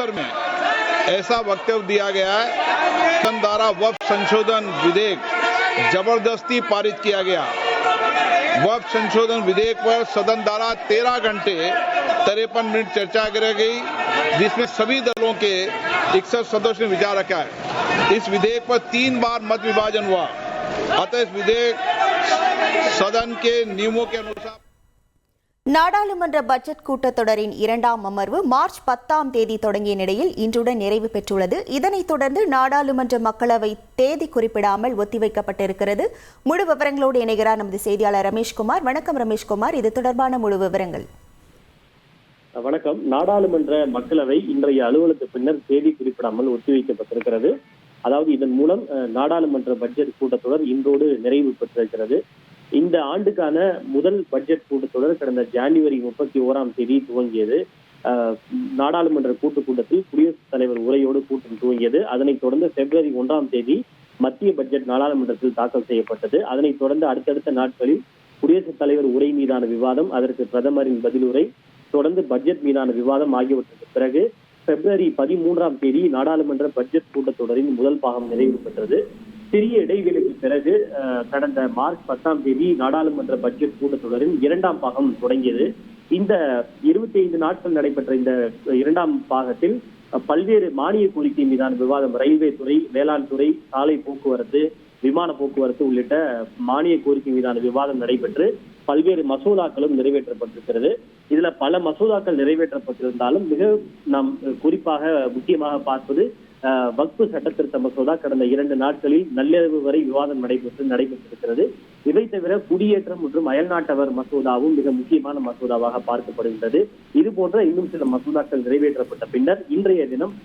अवसर में ऐसा वक्तव्य दिया गया है, सदन द्वारा वक्फ संशोधन विधेयक जबरदस्ती पारित किया गया। वक्फ संशोधन विधेयक पर सदन द्वारा 13 घंटे 53 मिनट चर्चा की गई, जिसमें सभी दलों के 61 सदस्यों ने विचार रखा है। इस विधेयक पर 3 बार मत विभाजन हुआ, अतः इस विधेयक सदन के नियमों के अनुसार நாடாளுமன்ற பட்ஜெட் கூட்டத்தொடரின் 2ஆம் அமர்வு மார்ச் 10ஆம் தேதி தொடங்கிய நிலையில் இன்றுடன் நிறைவு பெற்றுள்ளது. இதனைத் தொடர்ந்து நாடாளுமன்ற மக்களவை தேதி குறிப்பிடாமல் ஒத்திவைக்கப்பட்டிருக்கிறது. முழு விவரங்களோடு இணைகிறார் நமது செய்தியாளர் ரமேஷ்குமார். வணக்கம் ரமேஷ்குமார், இது தொடர்பான முழு விவரங்கள். வணக்கம். நாடாளுமன்ற மக்களவை இன்றைய அலுவலுக்கு பின்னர் தேதி குறிப்பிடாமல் ஒத்திவைக்கப்பட்டிருக்கிறது. அதாவது இதன் மூலம் நாடாளுமன்ற பட்ஜெட் கூட்டத்தொடர் இன்றோடு நிறைவு பெற்றிருக்கிறது. இந்த ஆண்டுக்கான முதல் பட்ஜெட் கூட்டத்தொடர் கடந்த ஜனவரி 31ஆம் தேதி துவங்கியது. நாடாளுமன்ற கூட்டத்தில் குடியரசுத் தலைவர் உரையோடு கூட்டம் துவங்கியது. அதனைத் தொடர்ந்து பிப்ரவரி 1ஆம் தேதி மத்திய பட்ஜெட் நாடாளுமன்றத்தில் தாக்கல் செய்யப்பட்டது. அதனைத் தொடர்ந்து அடுத்தடுத்த நாட்களில் குடியரசுத் தலைவர் உரை மீதான விவாதம், அதற்கு பிரதமரின் பதிலுரை, தொடர்ந்து பட்ஜெட் மீதான விவாதம் ஆகியவற்றுக்கு பிறகு பிப்ரவரி 13ஆம் தேதி நாடாளுமன்ற பட்ஜெட் கூட்டத்தொடரின் முதல் பாகம் நிறைவு பெற்றது. சிறிய இடைவெளிக்கு பிறகு கடந்த மார்ச் 10ஆம் தேதி நாடாளுமன்ற பட்ஜெட் கூட்டத்தொடரின் 2ஆம் பாகம் தொடங்கியது. இந்த 25 நாட்கள் நடைபெற்ற இந்த 2ஆம் பாகத்தில் பல்வேறு மானிய கோரிக்கை மீதான விவாதம், ரயில்வே துறை, வேளாண் துறை, சாலை போக்குவரத்து, விமான போக்குவரத்து உள்ளிட்ட மானிய கோரிக்கை மீதான விவாதம் நடைபெற்று பல்வேறு மசோதாக்களும் நிறைவேற்றப்பட்டிருக்கிறது. இதுல பல மசோதாக்கள் நிறைவேற்றப்பட்டிருந்தாலும் மிக நாம் குறிப்பாக முக்கியமாக பார்ப்பது வக்ஃபு சட்டத்திருத்த மசோதா கடந்த 2 நாட்களில் நள்ளிரவு வரை விவாதம் நடைபெற்றிருக்கிறது. இவை தவிர குடியேற்றம் மற்றும் அயல்நாட்டவர் மசோதாவும் மிக முக்கியமான மசோதாவாக பார்க்கப்படுகின்றது. இது போன்ற இன்னும் சில மசோதாக்கள் நிறைவேற்றப்பட்ட பின்னர் இன்றைய தினம்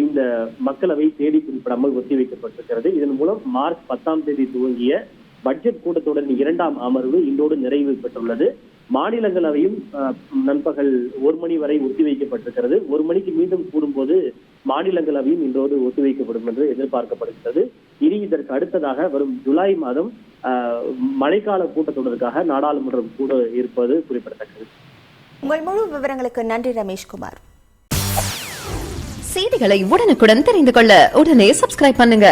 இந்த மக்களவை தேதி குறிப்பிடாமல் ஒத்திவைக்கப்பட்டிருக்கிறது. இதன் மூலம் மார்ச் 10ஆம் தேதி துவங்கிய பட்ஜெட் கூட்டத்தொடரின் 2ஆம் அமர்வு இன்றோடு நிறைவு பெற்றுள்ளது. மாநிலங்களவையும் நண்பகல் 1 மணி வரை ஒத்திவைக்கப்பட்டிருக்கிறது. 1 மணிக்கு மீண்டும் கூடும்போது மாநிலங்களவையும் இன்றோடு ஒத்திவைக்கப்படும் என்று எதிர்பார்க்கப்படுகிறது. இனி இதற்கு அடுத்ததாக வரும் ஜூலை மாதம் மழைக்கால கூட்டத்தொடருக்காக நாடாளுமன்றம் கூட இருப்பது குறிப்பிடத்தக்கது. உங்கள் முழு விவரங்களுக்கு நன்றி ரமேஷ்குமார். செய்திகளை உடனுக்குடன் தெரிந்து கொள்ள உடனே சப்ஸ்கிரைப் பண்ணுங்க.